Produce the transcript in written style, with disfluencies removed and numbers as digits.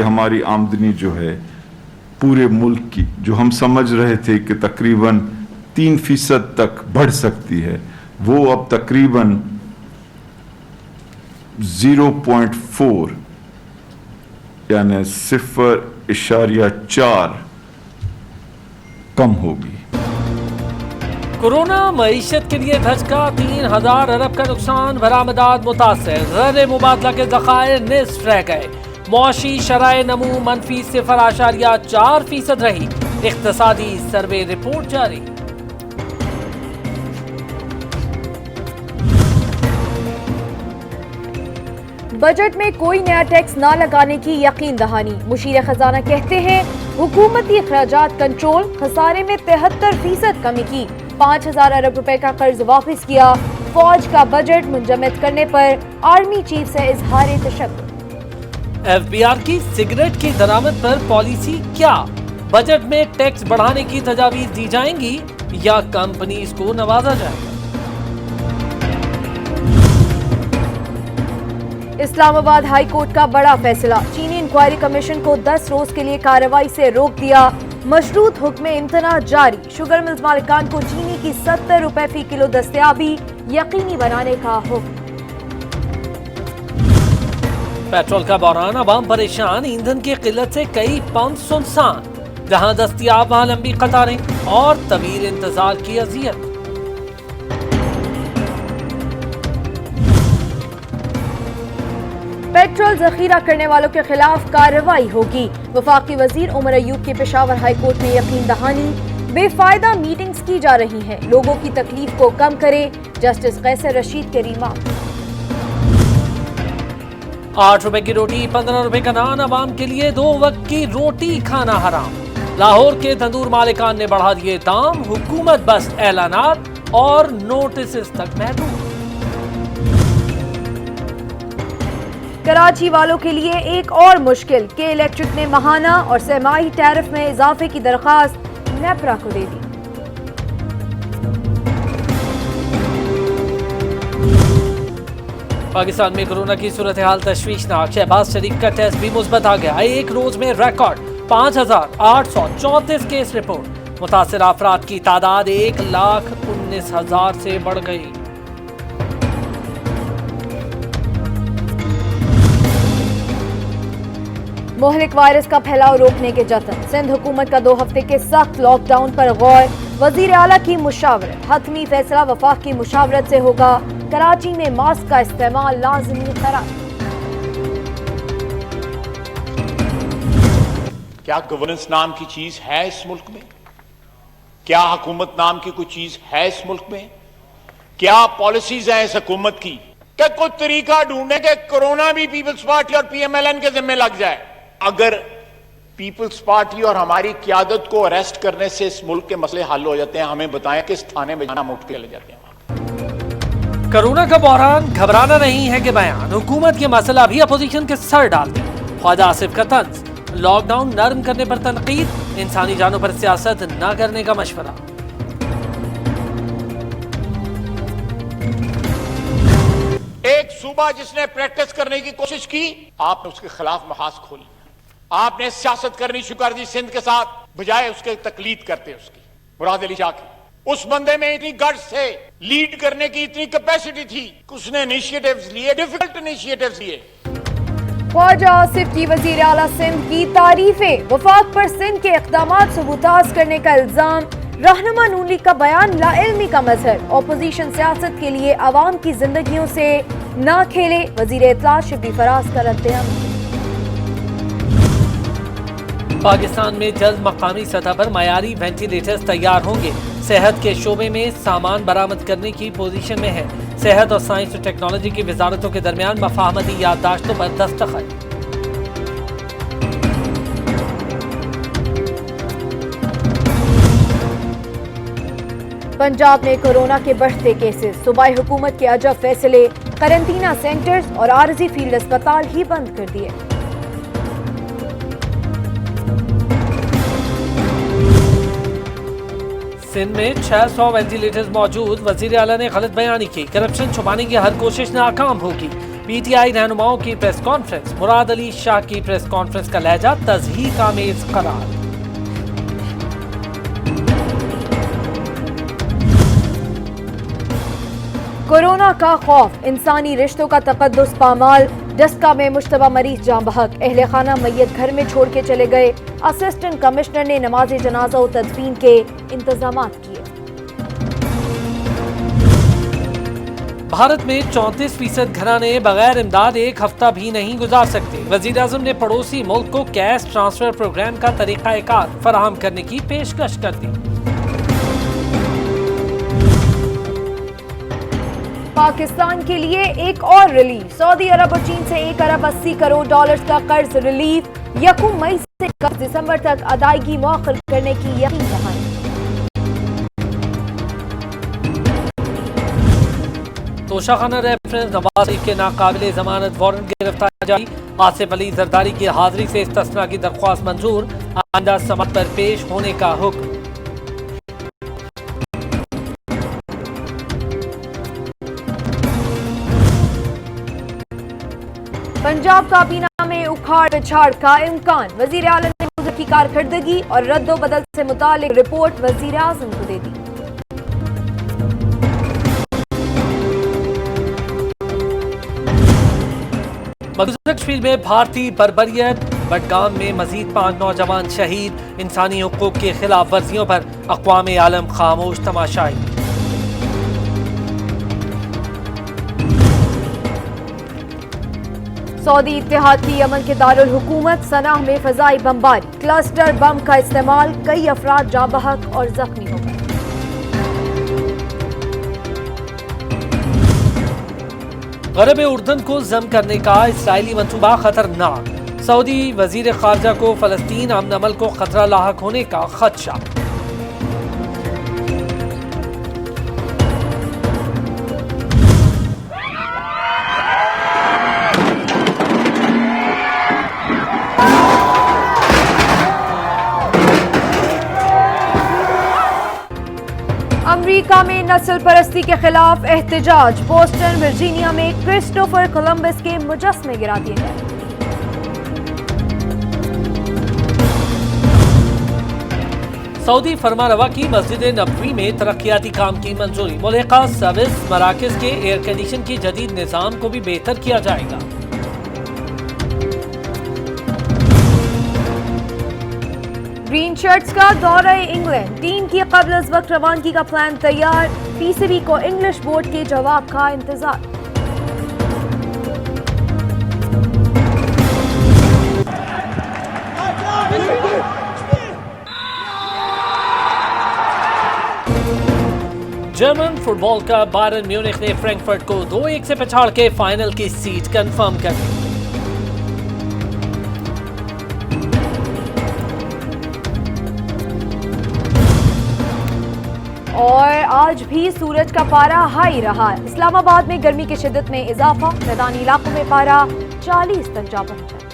हमारी आमदनी जो है पूरे मुल्क की, जो हम समझ रहे थे कि तकरीबन 3% तक बढ़ सकती है, वो अब तकरीबन 0.4 यानी 0.4 कम होगी। कोरोना मईशत के लिए धचका, 3000 अरब का नुकसान, बरामदात मुतासर, ज़र मुबादला के ज़खायर निस्फ रह गए। मुआशी शराय नमू मनफी 0.4% रही। इख्तिसादी सर्वे रिपोर्ट जारी। बजट में कोई नया टैक्स ना लगाने की यकीन दहानी। मुशीर खजाना कहते हैं हुकूमती अखराजात कंट्रोल, खसारे में 73% कमी की। 5000 अरब रुपए का कर्ज वापस किया। फौज का बजट मुंजमद करने पर आर्मी चीफ से इजहार तशक्कुर। FBR की सिगरेट की दरामद पर पॉलिसी क्या? बजट में टैक्स बढ़ाने की तजावीज दी जाएंगी या कंपनीज को नवाजा जाएगा? इस्लामाबाद हाई कोर्ट का बड़ा फैसला, चीनी इंक्वायरी कमीशन को 10 रोज के लिए कार्रवाई से रोक दिया। मशरूत हुक्म इम्तना जारी। शुगर मिल्स मालिकान को चीनी की 70 रुपए फी किलो दस्तयाबी यकीनी बनाने का हुक्म। पेट्रोल का बहरान, अवाम परेशान, ईंधन की किल्लत से कई पंप सुनसान, जहां दस्तयाब वहां लंबी कतारें और तवील इंतजार की अजियत। पेट्रोल जखीरा करने वालों के खिलाफ कार्रवाई होगी। वफाकी वजीर उमर अयूब की पेशावर हाई कोर्ट में यकीन दहानी। बेफायदा मीटिंग्स की जा रही हैं, लोगों की तकलीफ को कम करे। जस्टिस कैसर रशीद के रिमार्क। 8 रुपए की रोटी, 15 रुपए का नान, अवाम के लिए 2 वक्त की रोटी खाना हराम। लाहौर के तंदूर मालिकान ने बढ़ा दिए दाम। हुकूमत बस ऐलानात और नोटिस तक महदूद। कराची वालों के लिए एक और मुश्किल के इलेक्ट्रिक ने माहाना और सहमाही टैरिफ में इजाफे की दरखास्त नेपरा को दे दी। पाकिस्तान में कोरोना की सूरत हाल तशवीशनाक। शहबाज शरीफ का टेस्ट भी मुस्बत आ गया। एक रोज में रिकॉर्ड 5834 केस रिपोर्ट। मुतासिर अफराद की तादाद 1,19,000 से बढ़ गई। मोहलिक वायरस का फैलाव रोकने के जतन। सिंध हुकूमत का 2 हफ्ते के सख्त लॉकडाउन पर गौर। वजीर आला की मुशावरत। हतमी फैसला वफाक की मुशावरत से होगा। कराची में मास्क का इस्तेमाल लाजमी करार। क्या गवर्नेंस नाम की चीज है इस मुल्क में? क्या हुकूमत नाम की कोई चीज है इस मुल्क में? क्या पॉलिसीज हैं इस हुकूमत की? क्या कोई तरीका ढूंढे कि कोरोना भी पीपल्स पार्टी और PMLN के जिम्मे लग जाए? अगर पीपल्स पार्टी और हमारी क्यादत को अरेस्ट करने से इस मुल्क के मसले हल हो जाते हैं, हमें बताएं किस थाने में जाना उठ के ले जाते हैं। कोरोना का बहरान, घबराना नहीं है कि बयान। हुकूमत के मसला भी अपोजिशन के सर डाल दे। ख्वाजा आसिफ का तंज। लॉकडाउन नरम करने पर तनकीद, इंसानी जानों पर सियासत न करने का मशवरा। एक सूबा जिसने प्रैक्टिस करने की कोशिश की, आपने उसके खिलाफ महाज खोली। आपने सियासत करनी शुरू कर दी सिंध के साथ, बजाय उसके तकलीद करते उसकी। मुराद अली शाह की उस बंदे में इतनी गट्स थे, लीड करने की इतनी कैपेसिटी थी कि उसने इनिशिएटिव्स लिए, डिफिकल्ट इनिशिएटिव्स लिए। ख्वाजा आसिफ की वजीर आला सिंध की तारीफें। वफाक पर सिंध के इक़दामात सबूताज करने का इल्जाम। रहनुमा नून लीग का बयान लाइल्मी का मजहर। ऑपोजिशन सियासत के लिए अवाम की जिंदगियों से ना खेले। वजीर इत्तलात शिबली फराज का रद्द-ए-अमल। पाकिस्तान में जल्द मकामी सतह पर मयारी वेंटिलेटर्स तैयार होंगे। सेहत के शोबे में सामान बरामद करने की पोजीशन में है। सेहत और साइंस और टेक्नोलॉजी की वजारतों के दरमियान मफाहमती याददाश्तों पर दस्तखत। पंजाब में कोरोना के बढ़ते केसेस। सूबाई हुकूमत के अजब फैसले। करंटीना सेंटर्स और आरजी फील्ड अस्पताल ही बंद कर दिए। सिंध में 600 वेंटिलेटर्स मौजूद। वजीर आला ने गलत बयानी की। करप्शन छुपाने की हर कोशिश नाकाम होगी। पीटीआई रहनुमाओं की प्रेस कॉन्फ्रेंस, मुराद अली शाह की प्रेस कॉन्फ्रेंस का लहजा तज़हीक आमेज करार। कोरोना का खौफ, इंसानी रिश्तों का तकद्दुस पामाल। डस्का में मुश्तबा मरीज जान बहक, अहले खाना मैयत घर में छोड़ के चले गए। असिस्टेंट कमिश्नर ने नमाज जनाजा और तदफीन के इंतजाम किए। भारत में 34% घराने बगैर इमदाद एक हफ्ता भी नहीं गुजार सकते। वजीर आज़म ने पड़ोसी मुल्क को कैश ट्रांसफर प्रोग्राम का तरीकाकार फराहम करने की पेशकश कर दी। पाकिस्तान के लिए एक और रिलीफ, सऊदी अरब और चीन से 1 अरब 80 करोड़ डॉलर्स का कर्ज रिलीफ। 1 मई से 1 दिसंबर तक अदायगी मौखर करने की यकीन दहानी। तोशाखाना रेफरेंस, नवाज शरीफ के नाकाबिले जमानत वारंट गिरफ्तारी जारी। आसिफ अली जरदारी की हाजिरी से इस्तिस्ना की दरख्वास्त मंजूर। आइंदा समात पर पेश होने का हुक्म। पंजाब काबीना में उखाड़ पिछाड़ का इम्कान, वजीर आलम ने मुल्क की कारकर्दगी और रद्दो बदल से मुतालिक रिपोर्ट वजीर आजम को दे दी। मकबूजा कश्मीर में भारतीय बर्बरियत, बडगाम में मजीद 5 नौजवान शहीद। इंसानी हुकूक की खिलाफ वर्जियों पर अक़वाम आलम खामोश तमाशाई। सऊदी इत्तेहाद की यमन के दारुल हुकूमत सनाह में फजाई बमबारी, क्लस्टर बम का इस्तेमाल, कई अफराद जाँ बहक और जख्मी हो गए। गरब उर्दन को जम करने का इसराइली मंसूबा खतरनाक, सऊदी वजीर खारजा को फलस्तीन अमन अमल को खतरा लाहक होने का खदशा। अमेरिका में नस्ल परस्ती के खिलाफ एहतजाज, बोस्टन वर्जीनिया में क्रिस्टोफर कोलंबस के मुजस्मे गिरा दिए गए। सऊदी फरमानरवा की मस्जिद नबवी में तरक्याती काम की मंजूरी, मुल्हिका सर्विस मराकज के एयर कंडीशन की जदीद निज़ाम को भी बेहतर किया जाएगा। ग्रीन शर्ट्स का दौरा इंग्लैंड, टीम की कबल अज़ वक्त रवानगी का प्लान तैयार। पीसीबी को इंग्लिश बोर्ड के जवाब का इंतजार। जर्मन फुटबॉल का बायरन म्यूनिख ने फ्रैंकफर्ट को 2-1 से पछाड़ के फाइनल की सीट कंफर्म कर दी। और आज भी सूरज का पारा हाई रहा। इस्लामाबाद में गर्मी की शिद्दत में इजाफा, मैदानी इलाकों में पारा 40 तक जा पहुंचा।